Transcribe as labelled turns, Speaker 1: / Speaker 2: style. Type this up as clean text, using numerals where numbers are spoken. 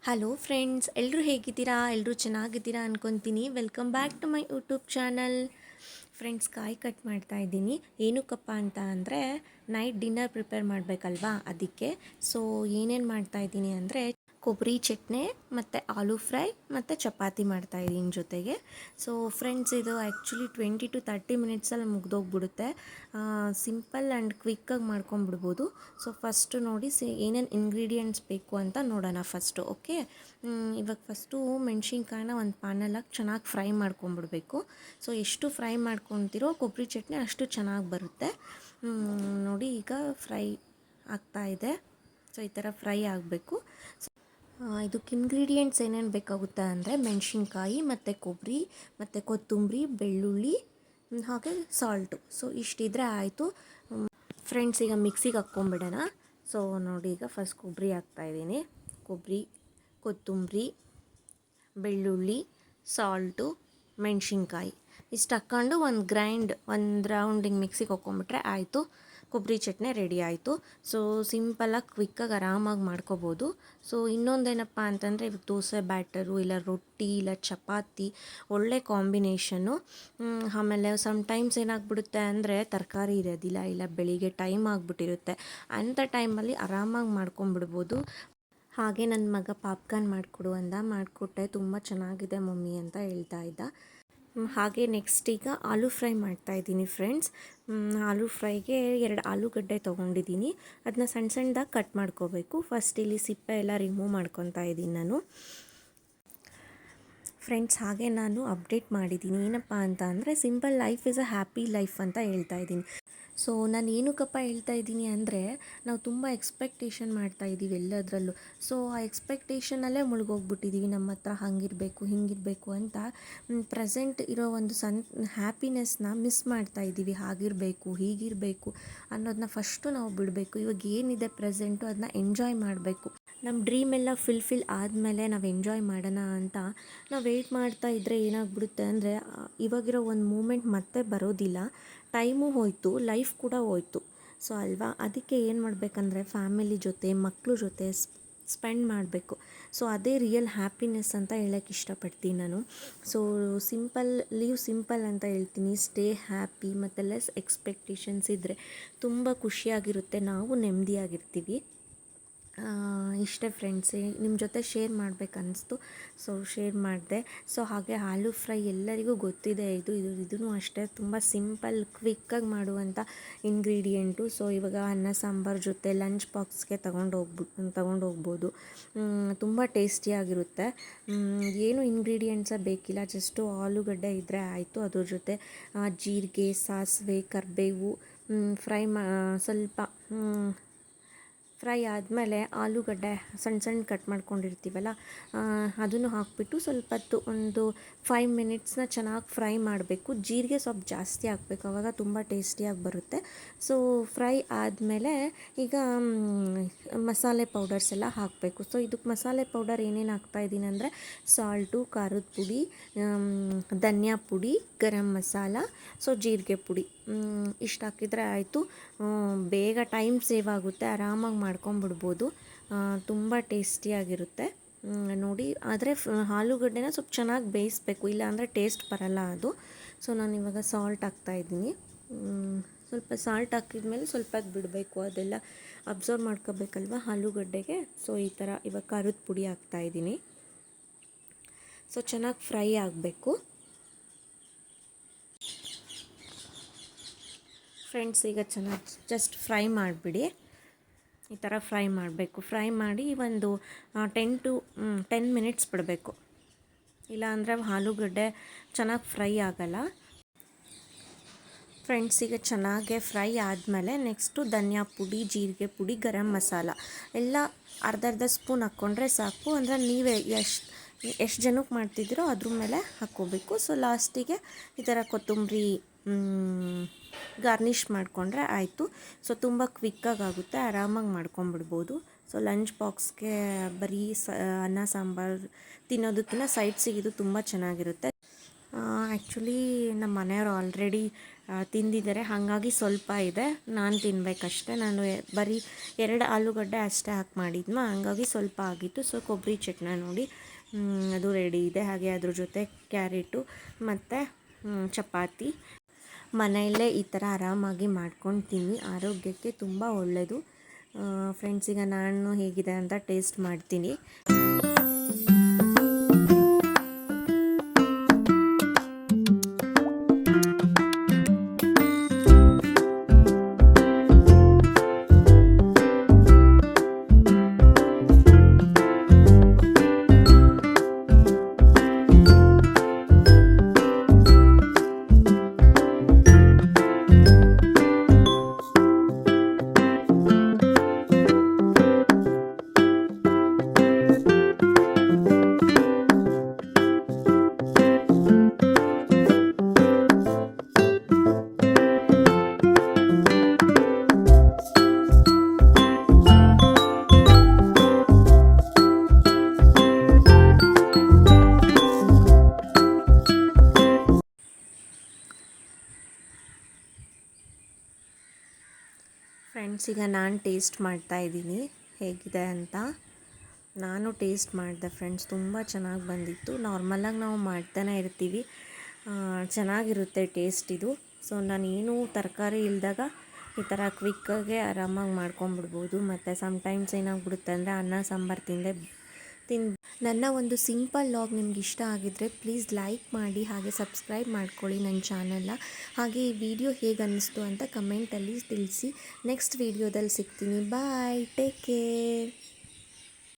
Speaker 1: Hello friends, ಎಲ್ಲರೂ ಹೇಗಿದ್ದೀರಾ? ಎಲ್ಲರೂ ಚೆನ್ನಾಗಿದ್ದೀರಾ ಅನ್ಕೊತೀನಿ. Welcome back to my YouTube channel. Friends, ಕಾಯಿ ಕಟ್ ಮಾಡ್ತಾ ಇದ್ದೀನಿ. ಏನಕ್ಕಪ್ಪ ಅಂತ ಅಂದರೆ ನೈಟ್ ಡಿನ್ನರ್ ಪ್ರಿಪೇರ್ ಮಾಡಬೇಕಲ್ವಾ, ಅದಕ್ಕೆ. ಸೊ ಏನೇನು ಮಾಡ್ತಾಯಿದ್ದೀನಿ ಅಂದರೆ ಕೊಬ್ಬರಿ ಚಟ್ನಿ ಮತ್ತು ಆಲೂ ಫ್ರೈ ಮತ್ತು ಚಪಾತಿ ಮಾಡ್ತಾಯಿದ್ದೀನಿ ಜೊತೆಗೆ. ಸೊ ಫ್ರೆಂಡ್ಸ್, ಇದು ಆ್ಯಕ್ಚುಲಿ 20 to 30 ಮಿನಿಟ್ಸಲ್ಲಿ ಮುಗ್ದೋಗ್ಬಿಡುತ್ತೆ. ಸಿಂಪಲ್ ಆ್ಯಂಡ್ ಕ್ವಿಕ್ಕಾಗಿ ಮಾಡ್ಕೊಂಬಿಡ್ಬೋದು. ಸೊ ಫಸ್ಟು ನೋಡಿ ಏನೇನು ಇಂಗ್ರೀಡಿಯೆಂಟ್ಸ್ ಬೇಕು ಅಂತ ನೋಡೋಣ ಫಸ್ಟು. ಓಕೆ, ಇವಾಗ ಫಸ್ಟು ಮೆಣ್ಸಿನ್ಕಾಯಿನ ಒಂದು ಪ್ಯಾನಲ್ಲಿ ಚೆನ್ನಾಗಿ ಫ್ರೈ ಮಾಡ್ಕೊಂಬಿಡ್ಬೇಕು. ಸೊ ಎಷ್ಟು ಫ್ರೈ ಮಾಡ್ಕೊತೀರೋ ಕೊಬ್ಬರಿ ಚಟ್ನಿ ಅಷ್ಟು ಚೆನ್ನಾಗಿ ಬರುತ್ತೆ. ನೋಡಿ, ಈಗ ಫ್ರೈ ಆಗ್ತಾಯಿದೆ. ಸೊ ಈ ಥರ ಫ್ರೈ ಆಗಬೇಕು. ಇದಕ್ಕೆ ಇಂಗ್ರೀಡಿಯೆಂಟ್ಸ್ ಏನೇನು ಬೇಕಾಗುತ್ತೆ ಅಂದರೆ ಮೆಣಸಿನ್ಕಾಯಿ ಮತ್ತು ಕೊಬ್ಬರಿ ಮತ್ತು ಕೊತ್ತಂಬರಿ, ಬೆಳ್ಳುಳ್ಳಿ, ಹಾಗೆ ಸಾಲ್ಟು. ಸೊ ಇಷ್ಟಿದ್ರೆ ಆಯಿತು. ಫ್ರೆಂಡ್ಸ್, ಈಗ ಮಿಕ್ಸಿಗೆ ಹಾಕ್ಕೊಂಬಿಡೋಣ. ಸೊ ನೋಡಿ, ಈಗ ಫಸ್ಟ್ ಕೊಬ್ಬರಿ ಹಾಕ್ತಾಯಿದ್ದೀನಿ. ಕೊಬ್ಬರಿ, ಕೊತ್ತಂಬರಿ, ಬೆಳ್ಳುಳ್ಳಿ, ಸಾಲ್ಟು, ಮೆಣಸಿನ್ಕಾಯಿ ಇಷ್ಟು ಹಾಕ್ಕೊಂಡು ಒಂದು ರೌಂಡಿಂಗ್ ಮಿಕ್ಸಿಗೆ ಹಾಕ್ಕೊಂಬಿಟ್ರೆ ಆಯಿತು. ಕೊಬ್ಬರಿ ಚಟ್ನಿ ರೆಡಿ ಆಯಿತು. ಸೊ ಸಿಂಪಲಾಗಿ ಕ್ವಿಕ್ಕಾಗಿ ಆರಾಮಾಗಿ ಮಾಡ್ಕೋಬೋದು. ಸೊ ಇನ್ನೊಂದೇನಪ್ಪ ಅಂತಂದರೆ ಇವಾಗ ದೋಸೆ ಬ್ಯಾಟರು ಇಲ್ಲ ರೊಟ್ಟಿ ಇಲ್ಲ ಚಪಾತಿ ಒಳ್ಳೆ ಕಾಂಬಿನೇಷನ್ನು. ಆಮೇಲೆ ಸಮ್ಟೈಮ್ಸ್ ಏನಾಗ್ಬಿಡುತ್ತೆ ಅಂದರೆ ತರಕಾರಿ ಇರೋದಿಲ್ಲ, ಇಲ್ಲ ಬೆಳಿಗ್ಗೆ ಟೈಮ್ ಆಗಿಬಿಟ್ಟಿರುತ್ತೆ. ಅಂಥ ಟೈಮಲ್ಲಿ ಆರಾಮಾಗಿ ಮಾಡ್ಕೊಂಬಿಡ್ಬೋದು. ಹಾಗೆ ನನ್ನ ಮಗ ಪಾಪ್ಕಾರ್ನ್ ಮಾಡಿಕೊಡು ಅಂದ, ಮಾಡಿಕೊಟ್ಟೆ. ತುಂಬ ಚೆನ್ನಾಗಿದೆ ಮಮ್ಮಿ ಅಂತ ಹೇಳ್ತಾ ಇದ್ದ. ಹಾಗೆ ನೆಕ್ಸ್ಟ್ ಈಗ ಆಲೂ ಫ್ರೈ ಮಾಡ್ತಾಯಿದ್ದೀನಿ ಫ್ರೆಂಡ್ಸ್. ಆಲೂ ಫ್ರೈಗೆ 2 ಆಲೂಗಡ್ಡೆ ತೊಗೊಂಡಿದ್ದೀನಿ. ಅದನ್ನ ಸಣ್ಣ ಸಣ್ಣದಾಗಿ ಕಟ್ ಮಾಡ್ಕೋಬೇಕು. ಫಸ್ಟ್ ಇಲ್ಲಿ ಸಿಪ್ಪೆ ಎಲ್ಲ ರಿಮೂವ್ ಮಾಡ್ಕೊತಾ ಇದ್ದೀನಿ ನಾನು. ಫ್ರೆಂಡ್ಸ್, ಹಾಗೆ ನಾನು ಅಪ್ಡೇಟ್ ಮಾಡಿದ್ದೀನಿ. ಏನಪ್ಪ ಅಂತ ಅಂದರೆ simple life is a happy life ಅಂತ ಹೇಳ್ತಾ ಇದ್ದೀನಿ. ಸೊ ನಾನು ಏನಕ್ಕಪ್ಪ ಹೇಳ್ತಾ ಇದ್ದೀನಿ ಅಂದರೆ ನಾವು ತುಂಬ ಎಕ್ಸ್ಪೆಕ್ಟೇಷನ್ ಮಾಡ್ತಾಯಿದ್ದೀವಿ ಎಲ್ಲದರಲ್ಲೂ. ಸೊ ಆ ಎಕ್ಸ್ಪೆಕ್ಟೇಷನಲ್ಲೇ ಮುಳುಗೋಗ್ಬಿಟ್ಟಿದ್ದೀವಿ. ನಮ್ಮ ಹತ್ರ ಹಂಗಿರಬೇಕು ಹಿಂಗಿರಬೇಕು ಅಂತ ಪ್ರೆಸೆಂಟ್ ಇರೋ ಒಂದು ಹ್ಯಾಪಿನೆಸ್ನ ಮಿಸ್ ಮಾಡ್ತಾಯಿದ್ದೀವಿ. ಹಾಗಿರಬೇಕು ಹೀಗಿರಬೇಕು ಅನ್ನೋದನ್ನ ಫಸ್ಟು ನಾವು ಬಿಡಬೇಕು. ಇವಾಗ ಏನಿದೆ ಪ್ರೆಸೆಂಟು ಅದನ್ನ ಎಂಜಾಯ್ ಮಾಡಬೇಕು. ನಮ್ಮ ಡ್ರೀಮ್ ಎಲ್ಲ ಫಿಲ್ ಆದಮೇಲೆ ನಾವು ಎಂಜಾಯ್ ಮಾಡೋಣ ಅಂತ ನಾವು ವೆಯ್ಟ್ ಮಾಡ್ತಾ ಇದ್ದರೆ ಏನಾಗ್ಬಿಡುತ್ತೆ ಅಂದರೆ ಇವಾಗಿರೋ ಒಂದು ಮೂಮೆಂಟ್ ಮತ್ತೆ ಬರೋದಿಲ್ಲ. ಟೈಮು ಹೋಯಿತು, ಲೈಫ್ ಕೂಡ ಹೋಯಿತು. ಸೊ ಅಲ್ವಾ, ಅದಕ್ಕೆ ಏನು ಮಾಡಬೇಕಂದ್ರೆ ಫ್ಯಾಮಿಲಿ ಜೊತೆ ಮಕ್ಕಳು ಜೊತೆ ಸ್ಪೆಂಡ್ ಮಾಡಬೇಕು. ಸೊ ಅದೇ ರಿಯಲ್ ಹ್ಯಾಪಿನೆಸ್ ಅಂತ ಹೇಳೋಕ್ಕೆ ಇಷ್ಟಪಡ್ತೀನಿ ನಾನು. ಸೊ ಲೀವ್ ಸಿಂಪಲ್ ಅಂತ ಹೇಳ್ತೀನಿ. ಸ್ಟೇ ಹ್ಯಾಪಿ ಮತ್ತು ಲೆಸ್ ಎಕ್ಸ್ಪೆಕ್ಟೇಷನ್ಸ್ ಇದ್ದರೆ ತುಂಬ ಖುಷಿಯಾಗಿರುತ್ತೆ, ನಾವು ನೆಮ್ಮದಿಯಾಗಿರ್ತೀವಿ. ಇಷ್ಟೇ ಫ್ರೆಂಡ್ಸ್, ನಿಮ್ಮ ಜೊತೆ ಶೇರ್ ಮಾಡಬೇಕನ್ನಿಸ್ತು, ಸೊ ಶೇರ್ ಮಾಡಿದೆ. ಸೊ ಹಾಗೆ ಆಲೂ ಫ್ರೈ ಎಲ್ಲರಿಗೂ ಗೊತ್ತಿದೆ. ಇದೂ ಅಷ್ಟೇ ತುಂಬ ಸಿಂಪಲ್ ಕ್ವಿಕ್ಕಾಗಿ ಮಾಡುವಂಥ ಇಂಗ್ರೀಡಿಯೆಂಟು. ಸೊ ಇವಾಗ ಅನ್ನ ಸಾಂಬಾರು ಜೊತೆ ಲಂಚ್ ಬಾಕ್ಸ್ಗೆ ತಗೊಂಡೋಗ್ಬೋದು. ತುಂಬ ಟೇಸ್ಟಿಯಾಗಿರುತ್ತೆ. ಏನು ಇಂಗ್ರೀಡಿಯೆಂಟ್ಸೇ ಬೇಕಿಲ್ಲ, ಜಸ್ಟು ಆಲೂಗಡ್ಡೆ ಇದ್ದರೆ ಆಯಿತು. ಅದ್ರ ಜೊತೆ ಜೀರಿಗೆ, ಸಾಸಿವೆ, ಕರಿಬೇವು ಸ್ವಲ್ಪ ಫ್ರೈ ಆದಮೇಲೆ ಆಲೂಗಡ್ಡೆ ಸಣ್ಣ ಕಟ್ ಮಾಡ್ಕೊಂಡಿರ್ತೀವಲ್ಲ ಅದನ್ನು ಹಾಕಿಬಿಟ್ಟು ಸ್ವಲ್ಪ ಹೊತ್ತು ಒಂದು 5 ಮಿನಿಟ್ಸ್ನ ಚೆನ್ನಾಗಿ ಫ್ರೈ ಮಾಡಬೇಕು. ಜೀರಿಗೆ ಸ್ವಲ್ಪ ಜಾಸ್ತಿ ಹಾಕಬೇಕು, ಆವಾಗ ತುಂಬ ಟೇಸ್ಟಿಯಾಗಿ ಬರುತ್ತೆ. ಸೊ ಫ್ರೈ ಆದಮೇಲೆ ಈಗ ಮಸಾಲೆ ಪೌಡರ್ಸ್ ಎಲ್ಲ ಹಾಕಬೇಕು. ಸೊ ಇದಕ್ಕೆ ಮಸಾಲೆ ಪೌಡರ್ ಏನೇನು ಹಾಕ್ತಾಯಿದ್ದೀನಿ ಅಂದರೆ ಸಾಲ್ಟು, ಖಾರದ ಪುಡಿ, ಧನಿಯಾ ಪುಡಿ, ಗರಂ ಮಸಾಲ, ಸೊ ಜೀರಿಗೆ ಪುಡಿ ಇಷ್ಟು ಹಾಕಿದರೆ ಆಯಿತು. ಬೇಗ ಟೈಮ್ ಸೇವ್ ಆಗುತ್ತೆ, ಆರಾಮಾಗಿ ಮಾಡ್ಕೊಂಬಿಡ್ಬೋದು. ತುಂಬ ಟೇಸ್ಟಿಯಾಗಿರುತ್ತೆ ನೋಡಿ. ಆದರೆ ಆಲೂಗಡ್ಡೆನ ಸ್ವಲ್ಪ ಚೆನ್ನಾಗಿ ಬೇಯಿಸ್ಬೇಕು, ಇಲ್ಲಾಂದರೆ ಟೇಸ್ಟ್ ಬರಲ್ಲ ಅದು. ಸೊ ನಾನು ಇವಾಗ ಸಾಲ್ಟ್ ಹಾಕ್ತಾಯಿದ್ದೀನಿ. ಸ್ವಲ್ಪ ಸಾಲ್ಟ್ ಹಾಕಿದ್ಮೇಲೆ ಸ್ವಲ್ಪ ಬಿಡಬೇಕು, ಅದೆಲ್ಲ ಅಬ್ಸರ್ವ್ ಮಾಡ್ಕೋಬೇಕಲ್ವ ಆಲೂಗಡ್ಡೆಗೆ. ಸೊ ಈ ಥರ ಇವಾಗ ಖಾರದ ಪುಡಿ ಹಾಕ್ತಾಯಿದ್ದೀನಿ. ಸೊ ಚೆನ್ನಾಗಿ ಫ್ರೈ ಆಗಬೇಕು ಫ್ರೆಂಡ್ಸ್. ಈಗ ಚೆನ್ನಾಗಿ ಜಸ್ಟ್ ಫ್ರೈ ಮಾಡಿಬಿಡಿ. ಈ ಥರ ಫ್ರೈ ಮಾಡಬೇಕು. ಫ್ರೈ ಮಾಡಿ ಒಂದು 10 ಮಿನಿಟ್ಸ್ ಬಿಡಬೇಕು, ಇಲ್ಲಾಂದರೆ ಆಲೂಗಡ್ಡೆ ಚೆನ್ನಾಗಿ ಫ್ರೈ ಆಗಲ್ಲ. ಫ್ರೆಂಡ್ಸ್, ಈಗ ಚೆನ್ನಾಗೆ ಫ್ರೈ ಆದಮೇಲೆ ನೆಕ್ಸ್ಟು ಧನಿಯಾ ಪುಡಿ, ಜೀರಿಗೆ ಪುಡಿ, ಗರಂ ಮಸಾಲ ಎಲ್ಲ ಅರ್ಧ ಸ್ಪೂನ್ ಹಾಕ್ಕೊಂಡ್ರೆ ಸಾಕು. ಅಂದರೆ ನೀವೇ ಎಷ್ಟು ಜನಕ್ಕೆ ಮಾಡ್ತಿದ್ದೀರೋ ಅದ್ರ ಮೇಲೆ ಹಾಕ್ಕೋಬೇಕು. ಸೊ ಲಾಸ್ಟಿಗೆ ಈ ಥರ ಕೊತ್ತಂಬರಿ ಗಾರ್ನಿಷ್ ಮಾಡಿಕೊಂಡ್ರೆ ಆಯಿತು. ಸೊ ತುಂಬ ಕ್ವಿಕ್ಕಾಗುತ್ತೆ, ಆರಾಮಾಗಿ ಮಾಡ್ಕೊಂಬಿಡ್ಬೋದು. ಸೊ ಲಂಚ್ ಬಾಕ್ಸ್ಗೆ ಬರೀ ಅನ್ನ ಸಾಂಬಾರು ತಿನ್ನೋದಕ್ಕಿಂತ ಸೈಡ್ಸಿಗೆ ಇದು ತುಂಬ ಚೆನ್ನಾಗಿರುತ್ತೆ. ಆ್ಯಕ್ಚುಲಿ ನಮ್ಮ ಮನೆಯವರು ಆಲ್ರೆಡಿ ತಿಂದಿದ್ದಾರೆ, ಹಾಗಾಗಿ ಸ್ವಲ್ಪ ಇದೆ, ನಾನು ತಿನ್ನಬೇಕಷ್ಟೆ. ನಾನು ಬರೀ 2 ಆಲೂಗಡ್ಡೆ ಅಷ್ಟೇ ಹಾಕಿ ಮಾಡಿದ್ನ, ಹಾಗಾಗಿ ಸ್ವಲ್ಪ ಆಗಿತ್ತು. ಸೊ ಕೊಬ್ಬರಿ ಚಟ್ನಿ ನೋಡಿ ಅದು ರೆಡಿ ಇದೆ. ಹಾಗೆ ಅದ್ರ ಜೊತೆ ಕ್ಯಾರೆಟು ಮತ್ತು ಚಪಾತಿ. ಮನೆಯಲ್ಲೇ ಈ ಥರ ಆರಾಮಾಗಿ ಮಾಡ್ಕೊಂಡು ತಿನ್ನಿ, ಆರೋಗ್ಯಕ್ಕೆ ತುಂಬ ಒಳ್ಳೆಯದು. ಫ್ರೆಂಡ್ಸ್, ಈಗ ನಾನು ಹೇಗಿದೆ ಅಂತ ಟೇಸ್ಟ್ ಮಾಡ್ತೀನಿ. ಫ್ರೆಂಡ್ಸ್, ಈಗ ನಾನು ಟೇಸ್ಟ್ ಮಾಡ್ತಾ ಇದ್ದೀನಿ ಹೇಗಿದೆ ಅಂತ. ನಾನು ಟೇಸ್ಟ್ ಮಾಡಿದೆ ಫ್ರೆಂಡ್ಸ್, ತುಂಬ ಚೆನ್ನಾಗಿ ಬಂದಿತ್ತು. ನಾರ್ಮಲಾಗಿ ನಾವು ಮಾಡ್ತಾನೆ ಇರ್ತೀವಿ, ಚೆನ್ನಾಗಿರುತ್ತೆ ಟೇಸ್ಟ್ ಇದು. ಸೊ ನಾನೇನು ತರಕಾರಿ ಇಲ್ಲದಾಗ ಈ ಥರ ಕ್ವಿಕ್ಕಾಗೆ ಆರಾಮಾಗಿ ಮಾಡ್ಕೊಂಬಿಡ್ಬೋದು. ಮತ್ತು ಸಮ್ಟೈಮ್ಸ್ ಏನಾಗ್ಬಿಡುತ್ತೆ ಅಂದರೆ ಅನ್ನ ಸಾಂಬಾರು ನನ್ನ ಒಂದು ಸಿಂಪಲ್ ಲಾಗ್ ನಿಮ್ಗೆ ಇಷ್ಟ ಆಗಿದ್ದರೆ ಪ್ಲೀಸ್ ಲೈಕ್ ಮಾಡಿ, ಹಾಗೆ ಸಬ್ಸ್ಕ್ರೈಬ್ ಮಾಡ್ಕೊಳ್ಳಿ ನನ್ನ ಚಾನಲ್ನ. ಹಾಗೆ ಈ ವಿಡಿಯೋ ಹೇಗೆ ಅನ್ನಿಸ್ತು ಅಂತ ಕಮೆಂಟಲ್ಲಿ ತಿಳಿಸಿ. ನೆಕ್ಸ್ಟ್ ವಿಡಿಯೋದಲ್ಲಿ ಸಿಗ್ತೀನಿ. ಬಾಯ್, ಟೇಕ್ ಕೇರ್.